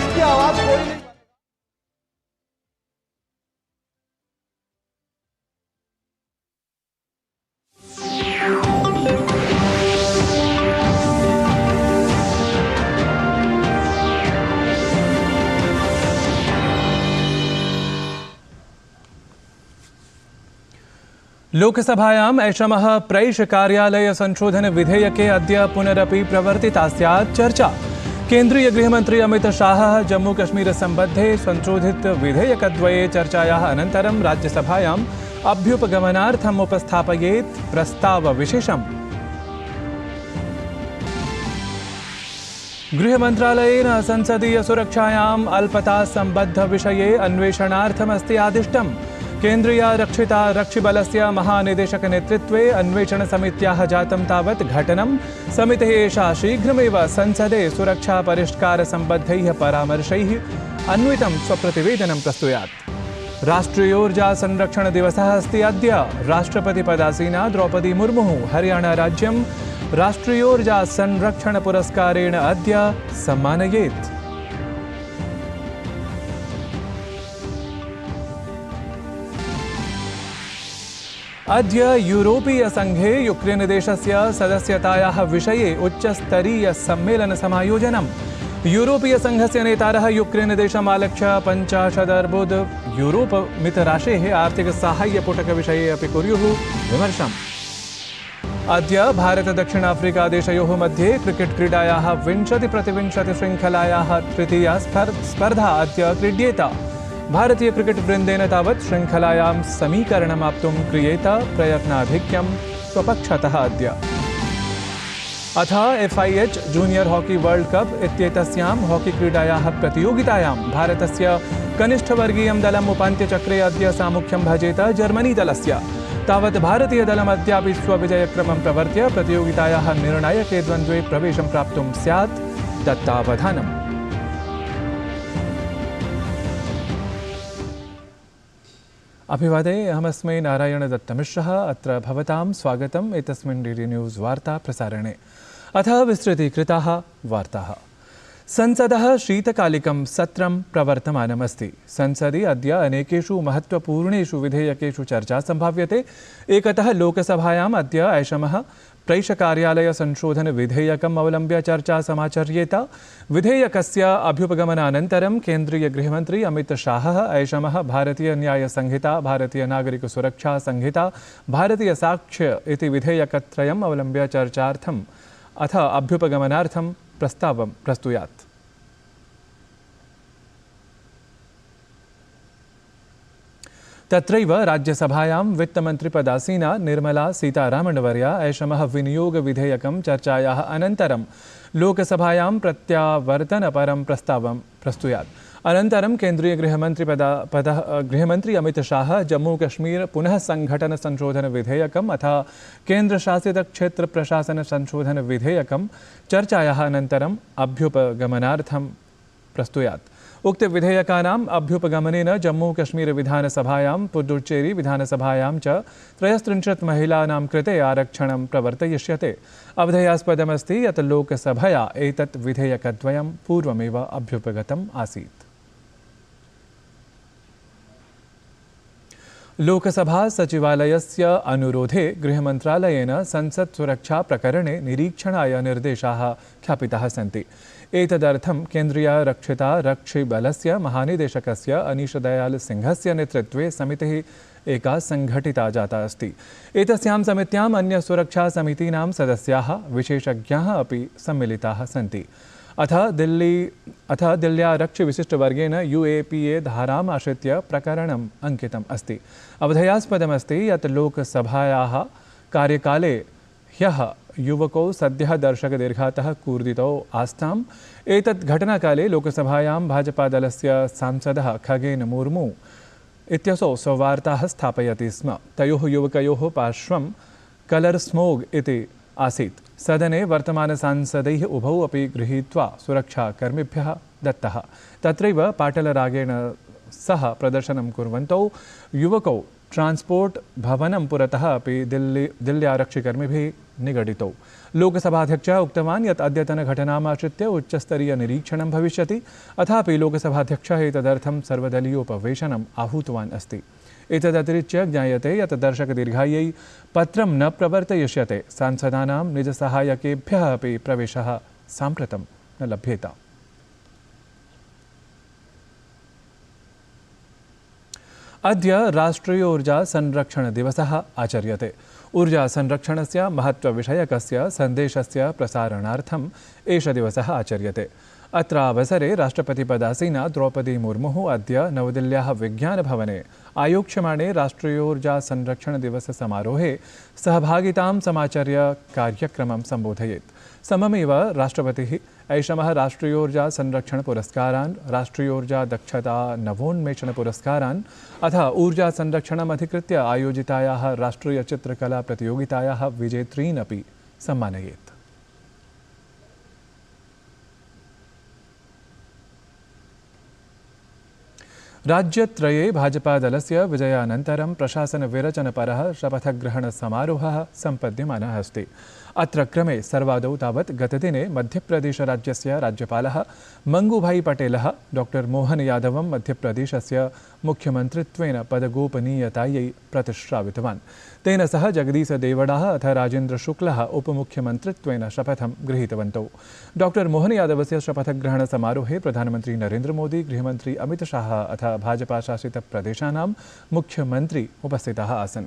इसकी आवाज कोई नहीं। लोकसभायाम् ऐषमः प्रैष कार्यालय संशोधन विधेयके अद्य पुनरपि प्रवर्तिता स्यात् चर्चा। केन्द्रीय गृहमन्त्री अमित शाहः जम्मू कश्मीर सम्बद्धे संशोधित विधेयकद्वये चर्चायाः अनन्तरं राज्यसभायाम् अभ्युपगमनार्थम् उपस्थापयेत् प्रस्तावविशेषम्। गृहमन्त्रालयेन संसदीय सुरक्षायाम् अल्पता सम्बद्ध विषये अन्वेषणार्थमस्ति आदिष्टम्। केन्द्रीयारक्षिबलस्य महानिदेशक नेतृत्वे अन्वेषण समित्याः जातं तावत् घटनं। समितिः एषा शीघ्रमेव संसदे सुरक्षा परिष्कार सम्बद्धैः परामर्शैः अन्वितं स्वप्रतिवेदनं प्रस्तुयात्। राष्ट्रियोर्जा संरक्षण दिवसः अस्ति अद्य। राष्ट्रपतिपदासीना द्रौपदी मुर्मुः हरियाणा राज्यं राष्ट्रियोर्जा संरक्षण पुरस्कारेण अद्य सम्मानयेत्। अद्य यूरोपीय संघे यूक्रेन देशस्य सदस्यतायाः विषये उच्चस्तरीय सम्मेलन समायोजनम्। यूरोपीय संघस्य नेतारः यूक्रेन देशम् आलक्ष्य 50 अर्बुद यूरोप मितराशेः आर्थिक साहाय्यपुटक विषये अपि कुर्युः विमर्शम्। अद्य भारत दक्षिण अफ्रीका देशयोः मध्ये क्रिकेट क्रीडायाः 20-20 श्रृङ्खलायाः तृतीया स्पर्धा अद्य क्रीड्येत। भारतीय क्रिकेट वृन्देन तावत् श्रृङ्खलायां समीकरणमाप्तुं क्रियेत प्रयत्नाधिक्यं स्वपक्षतः अद्य। अथ FIH junior hockey World Cup इत्येतस्यां हॉकी क्रीडायाः प्रतियोगितायां भारतस्य कनिष्ठवर्गीयं दलम् उपान्त्यचक्रे अद्य सामुख्यं भजेत जर्मनी दलस्य। तावत् भारतीय दलम् अद्यापि स्वविजयक्रमं प्रवर्त्य प्रतियोगितायाः निर्णायके द्वन्द्वे प्रवेशं प्राप्तुं स्यात् दत्तावधानम्। अभिवादे अहमस्मै नारायण दत्तमिश्रः। अत्र भवतां स्वागतम् एतस्मिन् DD न्यूज़ वार्ता प्रसारणे। अथ विस्तृतीकृताः वार्ताः। संसदः शीतकालिकं सत्रं प्रवर्तमानमस्ति। संसदि अद्य अनेकेषु महत्त्वपूर्णेषु विधेयकेषु चर्चा सम्भाव्यते। एकतः लोकसभायाम् अद्य ऐषमः प्रैषकार्यालय संशोधन विधेयकम् अवलम्ब्य चर्चा समाचर्येत। विधेयकस्य अभ्युपगमनानन्तरं केन्द्रीय गृहमन्त्री अमित शाहः ऐषमः भारतीय न्याय संहिता, भारतीय नागरिक सुरक्षा संहिता, भारतीय साक्ष्य इति विधेयकत्रयम् अवलम्ब्य चर्चार्थम् अथ अभ्युपगमनार्थं प्रस्तावं प्रस्तुयात्। तत्रैव राज्यसभायां वित्तमन्त्रिपदासीना निर्मला सीतारामन्वर्या ऐषमः विनियोग विधेयकं चर्चायाः अनन्तरं लोकसभायां प्रत्यावर्तनपरं प्रस्तावं प्रस्तुयात्। अनन्तरं केन्द्रीय गृहमन्त्री अमित शाह जम्मू कश्मीर पुनः संघटन संशोधन विधेयकम् अथ केन्द्रशासित क्षेत्र प्रशासन संशोधन विधेयकं चर्चायाः अनन्तरम् अभ्युपगमनार्थं प्रस्तुयात्। उक्त विधेयकानाम् अभ्युपगमनेन जम्मू कश्मीर विधानसभायां पुडुचेरी विधानसभायां च 33 महिलानां कृते आरक्षणं प्रवर्तयिष्यते। अवधेयास्पदमस्ति यत् लोकसभया एतत् विधेयकद्वयं पूर्वमेव अभ्युपगतम् आसीत्। लोकसभा सचिवालयस्य अनुरोधे गृहमन्त्रालयेन संसत् सुरक्षा प्रकरणे निरीक्षणाय निर्देशाः ख्यापिताः सन्ति। एतदर्थं केन्द्रीयारक्षिबलस्य महानिदेशकस्य अनीश दयाल सिंहस्य नेतृत्वे समितिः एका संघटिता जाता अस्ति। एतस्यां समित्याम् अन्य सुरक्षा समितीनां सदस्याः विशेषज्ञाः अपि सम्मिलिताः सन्ति। अथ दिल्ल्यारक्षिविशिष्टवर्गेण UAPA धाराम् आश्रित्य प्रकरणम् अंकितम् अस्ति। अवधेयास्पदमस्ति यत् लोकसभायाः कार्यकाले ह्यः युवकौ सद्यः दर्शकदीर्घातः कूर्दितौ आस्ताम्। एतत् घटनाकाले लोकसभायां भाजपादलस्य सांसदः खगेन मुर्मू इत्यसौ स्ववार्ताः स्थापयति स्म। तयोः युवकयोः पार्श्वं कलर स्मोग इति आसीत्। सदने वर्तमानसांसदैः उभौ अपि गृहीत्वा सुरक्षाकर्मिभ्यः दत्तः। तत्रैव पाटलरागेण सह प्रदर्शनं कुर्वन्तौ युवकौ ट्रांसपोर्ट भवनं पुरतः अपि दिल्ल्यारक्षिकर्मिभिः निगडितौ। लोकसभाध्यक्षः उक्तवान् यत् अद्यतनघटनामाश्रित्य उच्चस्तरीयनिरीक्षणं भविष्यति। अथापि लोकसभाध्यक्षः एतदर्थं सर्वदलीयोपवेशनम् आहूतवान् अस्ति। एतदतिरिच्य ज्ञायते यत् दर्शकदीर्घायै पत्रं न प्रवर्तयिष्यते। सांसदानां निजसहायकेभ्यः अपि प्रवेशः साम्प्रतं न लभ्येत। अद्य राष्ट्रियोर्जा संरक्षण दिवसः आचर्यते। ऊर्जा संरक्षणस्य महत्त्वविषयकस्य सन्देशस्य प्रसारणार्थम् एष दिवसः आचर्यते। अत्र अवसरे राष्ट्रपतिपदासीना द्रौपदी मुर्मुः अद्य नवदिल्ल्याः विज्ञानभवने आयोक्ष्यमाणे राष्ट्रियोर्जा संरक्षण दिवस समारोहे सहभागितां समाचर्य कार्यक्रमं सम्बोधयेत्। सममेव राष्ट्रपतिः ऐषमः राष्ट्रियोर्जा संरक्षण पुरस्कारान्, राष्ट्रियोर्जा दक्षता नवोन्मेषण पुरस्कारान् अथ ऊर्जा संरक्षणम् अधिकृत्य आयोजितायाः राष्ट्रियचित्रकला प्रतियोगितायाः विजेत्रीन् अपि सम्मानयेत्। राज्यत्रये भाजपादलस्य विजयानन्तरं प्रशासनविरचनपरः शपथग्रहणसमारोहः सम्पद्यमानः अस्ति। अत्र क्रमे सर्वादौ तावत् गतदिने मध्यप्रदेशराज्यस्य राज्यपालः मंगूभाई पटेलः डॉक्टर मोहन यादवं मध्यप्रदेशस्य मुख्यमन्त्रित्वेन पदगोपनीयतायै प्रतिश्रावितवान्। तेन सह जगदीश देवड़ाः अथ राजेन्द्र शुक्लः उपमुख्यमन्त्रित्वेन शपथं गृहीतवन्तौ। डॉक्टर मोहन यादवस्य शपथग्रहण समारोहे प्रधानमन्त्री नरेन्द्र मोदी, गृहमन्त्री अमित शाह अथ भाजपा शासित प्रदेशानां मुख्यमन्त्री उपस्थिताः आसन्।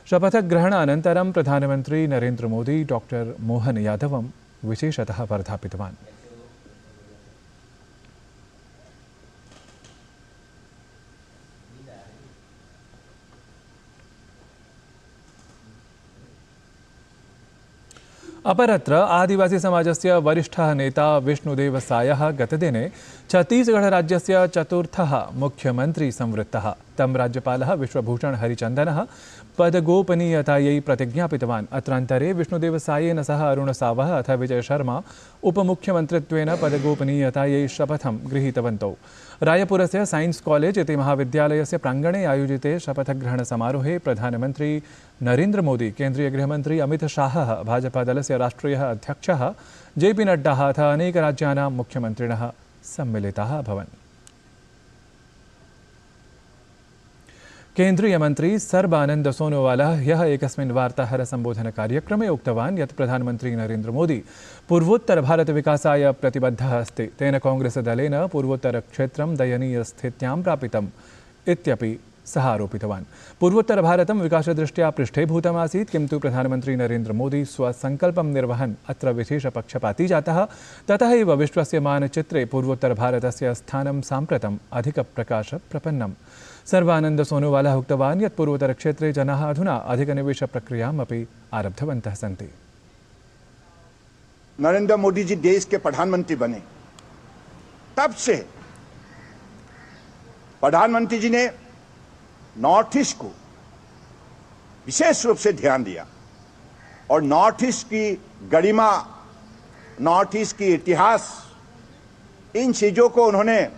शपथग्रहण अनन्तरं प्रधानमन्त्री नरेन्द्र मोदी डॉक्टर मोहन यादवं विशेषतः वर्धापितवान्। अपरत्र आदिवासी समाजस्य वरिष्ठः नेता विष्णुदेव सायः गतदिने छत्तीसगढ़-राज्यस्य चतुर्थः मुख्यमन्त्री संवृत्तः। तं राज्यपालः विश्वभूषण हरिचन्दनः पदगोपनीयतायै प्रतिज्ञापितवान्। अत्रान्तरे विष्णुदेव सायेन सह अरुण सावः अथ विजय शर्मा उपमुख्यमन्त्रित्वेन पदगोपनीयतायै शपथं गृहीतवन्तौ। रायपुरस्य साइंस कॉलेज इति महाविद्यालयस्य प्राङ्गणे आयोजिते शपथग्रहणसमारोहे प्रधानमन्त्री नरेन्द्र मोदी, केन्द्रीय गृहमन्त्री अमित शाहः, भाजपादलस्य राष्ट्रीयः अध्यक्षः JP नड्डा अथ अनेकराज्यानां मुख्यमन्त्रिणः सम्मिलिताः अभवन्। केन्द्रीय मंत्री सर्बानंद सोनोवालः ह्यः एकस्मिन् वार्ताहरसम्बोधनकार्यक्रमे उक्तवान् यत् प्रधानमन्त्री नरेन्द्र मोदी पूर्वोत्तरभारतविकासाय प्रतिबद्धः अस्ति। तेन कांग्रेसदलेन पूर्वोत्तरक्षेत्रं दयनीयस्थित्यां प्रापितम् इत्यपि सः आरोपितवान्। पूर्वोत्तरभारतं विकासदृष्ट्या पृष्ठीभूतमासीत्, किन्तु प्रधानमन्त्री नरेन्द्र मोदी स्वसङ्कल्पं निर्वहन् अत्र विशेषपक्षपाती जातः। ततः एव विश्वस्य मानचित्रे पूर्वोत्तरभारतस्य स्थानं साम्प्रतम् अधिकप्रकाशप्रपन्नम्। सर्बानंद सोनोवालः उक्तवान् यत् पूर्वोत्तरक्षेत्रे जनाः अधुना अधिकनिवेशप्रक्रियाम् अपि आरब्धवन्तः सन्ति। नरेंद्र मोदी जी देश के प्रधानमंत्री बने तब से प्रधानमंत्री जी ने नॉर्थ ईस्ट को विशेष रूप से ध्यान दिया और नॉर्थ ईस्ट की गरिमा, नॉर्थ ईस्ट की इतिहास, इन चीजों को उन्होंने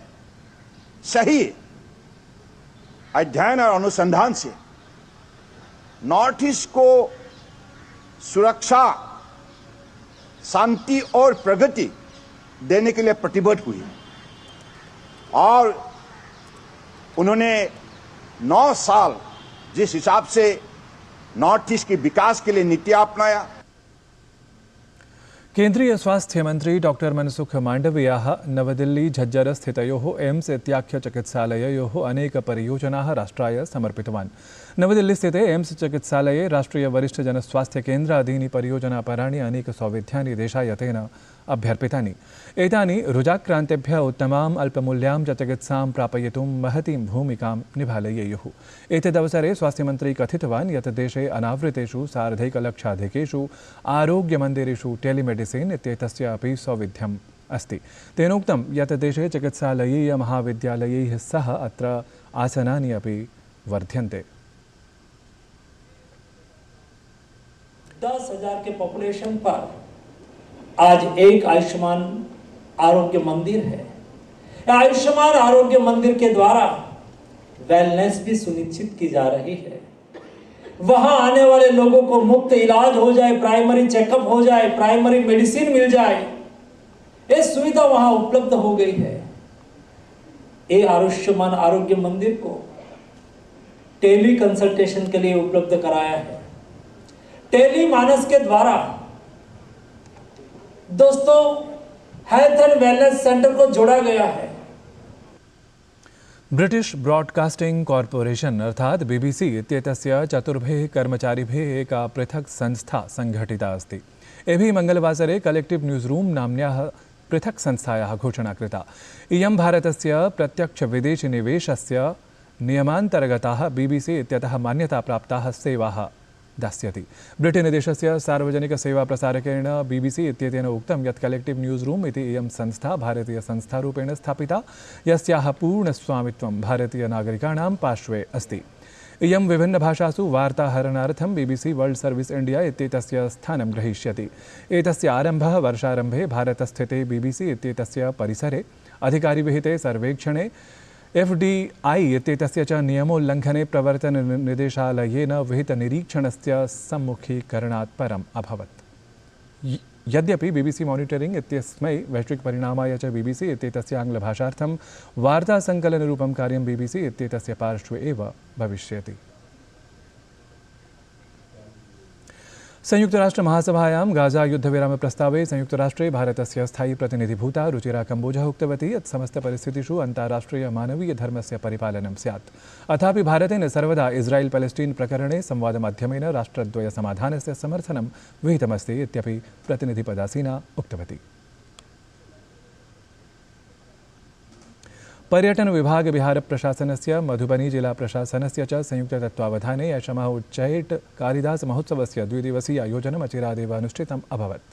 सही अध्ययन और अनुसंधान से नॉर्थ ईस्ट को सुरक्षा, शांति और प्रगति देने के लिए प्रतिबद्ध हुई और उन्होंने 9 साल जिस हिसाब से नॉर्थ ईस्ट के विकास के लिए नीतियां अपनाया। केन्द्रीय स्वास्थ्य मंत्री डॉक्टर मनसुख मांडवियाः नवदिल्ली झज्जर स्थितयोः एम्स इत्याख्य चिकित्सालययोः अनेक परियोजनाः राष्ट्राय समर्पितवान्। नवदिल्ली स्थिते एम्स चिकित्सालये राष्ट्रीय वरिष्ठ जनस्वास्थ्य केन्द्रादीनि परियोजनापराणि अनेक सौविध्यानि देशाय तेन अभ्यर्पितानि। एतानि रुजाक्रान्तेभ्यः उत्तमाम् अल्पमूल्यां च चिकित्सां प्रापयितुं महतीं भूमिकां निभालयेयुः। एतदवसरे स्वास्थ्यमन्त्री कथितवान् यत् देशे अनावृतेषु सार्धैकलक्षाधिकेषु आरोग्यमन्दिरेषु टेलिमेडिसिन् इत्येतस्य अपि सौविध्यम् अस्ति। तेनोक्तं यत् देशे चिकित्सालयीय महाविद्यालयैः सह अत्र आसनानि अपि वर्ध्यन्ते। 10,000 के पॉपुलेशन पर आज एक आयुष्मान आरोग्य मंदिर है। आयुष्मान आरोग्य मंदिर के द्वारा वेलनेस भी सुनिश्चित की जा रही है। वहां आने वाले लोगों को मुफ्त इलाज हो जाए, प्राइमरी चेकअप हो जाए, प्राइमरी मेडिसिन मिल जाए, ये सुविधा वहां उपलब्ध हो गई है। ये आयुष्मान आरोग्य मंदिर को टेली कंसल्टेशन के लिए उपलब्ध कराया है। टेली मानस के द्वारा दोस्तों हेल्थ एंड वेलनेस सेंटर को जोड़ा गया है। ब्रिटिश ब्रॉडकास्टिंग कॉर्पोरेशन अर्थात BBC इत्येतस्य चतुर्भिः कर्मचारिभिः एका पृथक् संस्था संघटिता अस्ति। एभिः मङ्गलवासरे कलेक्टिव् न्यूज़ रूम् नाम्न्याः पृथक् संस्थायाः घोषणा कृता। इयं भारतस्य प्रत्यक्षविदेशिनिवेशस्य नियमान्तर्गताः BBC इत्यतः मान्यताप्राप्ताः सेवाः दास्यति। ब्रिटेन् देशस्य सार्वजनिकसेवाप्रसारकेण BBC इत्येतेन उक्तं यत् कलेक्टिव् न्यूज़ रूम् इति इयं संस्था भारतीयसंस्थारूपेण स्थापिता, यस्याः पूर्णस्वामित्वं भारतीयनागरिकाणां पार्श्वे अस्ति। इयं विभिन्नभाषासु वार्ताहरणार्थं BBC वर्ल्ड सर्विस इंडिया इत्येतस्य स्थानं ग्रहीष्यति। एतस्य आरम्भः वर्षारम्भे भारतस्थिते BBC इत्येतस्य परिसरे अधिकारिविहिते सर्वेक्षणे FDI इत्येतस्य च नियमोल्लङ्घने प्रवर्तननिदेशालयेन विहितनिरीक्षणस्य सम्मुखीकरणात् परम् अभवत्। यद्यपि BBC मॉनिटरिंग इत्यस्मै वैश्विकपरिणामाय च BBC इत्येतस्य आङ्ग्लभाषार्थं वार्तासङ्कलनरूपं कार्यं BBC इत्येतस्य पार्श्वे एव भविष्यति। संयुक्तराष्ट्रमहासभायां गाजा युद्धविरामप्रस्तावे संयुक्तराष्ट्रे भारतस्य स्थायी प्रतिनिधिभूता रुचिरा कम्बोजः उक्तवती यत् समस्तपरिस्थितिषु अन्ताराष्ट्रियमानवीयधर्मस्य परिपालनं स्यात्। अथापि भारतेन सर्वदा इस्राएल पैलेस्टीन प्रकरणे संवादमाध्यमेन राष्ट्रद्वयसमाधानस्य समर्थनं विहितमस्ति इत्यपि प्रतिनिधिपदासीना उक्तवती। पर्यटन विभाग बिहार प्रशासनस्य मधुबनी जिला प्रशासनस्य च संयुक्त तत्त्वावधाने ऐषमः उच्चैठ कालिदास महोत्सवस्य द्विदिवसीय आयोजनम् अचिरादेव अनुष्ठितम् अभवत्।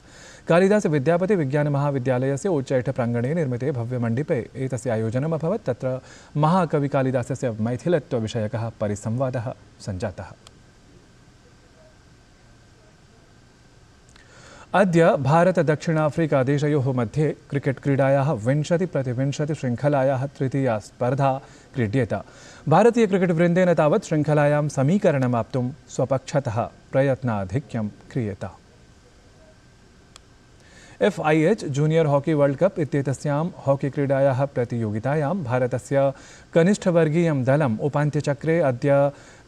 कालिदास विद्यापति विज्ञान महाविद्यालयस्य उच्चैठ प्राङ्गणे निर्मिते भव्यमण्डपे एतस्य आयोजनम् अभवत्। तत्र महाकवि कालिदासस्य मैथिलत्वविषयकः परिसंवादः सञ्जातः। अद्य भारत दक्षिणाफ्रिका देशयोः मध्ये क्रिकेट क्रीडायाः 20-20 शृङ्खलायाः तृतीया स्पर्धा क्रीड्येत। भारतीय क्रिकेट वृन्देन तावत् शृङ्खलायां समीकरणमाप्तुं स्वपक्षतः प्रयत्नाधिक्यं क्रियेत। FIH junior hockey World Cup इत्येतस्यां हॉकी क्रीडायाः प्रतियोगितायां भारतस्य कनिष्ठवर्गीयं दलम् उपान्त्यचक्रे अद्य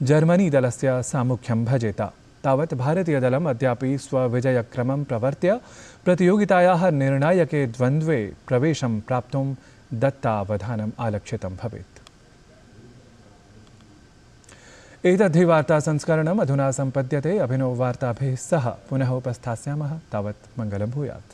जर्मनी दलस्य सामुख्यं भजेत। तावत् भारतीयदलम् अद्यापि स्वविजयक्रमं प्रवर्त्य प्रतियोगितायाः निर्णायके द्वन्द्वे प्रवेशं प्राप्तुं दत्तावधानम् आलक्षितं भवेत्। एतद्धि वार्तासंस्करणम् अधुना सम्पद्यते। अभिनववार्ताभिः सह पुनः उपस्थास्यामः। तावत् मङ्गलं भूयात्।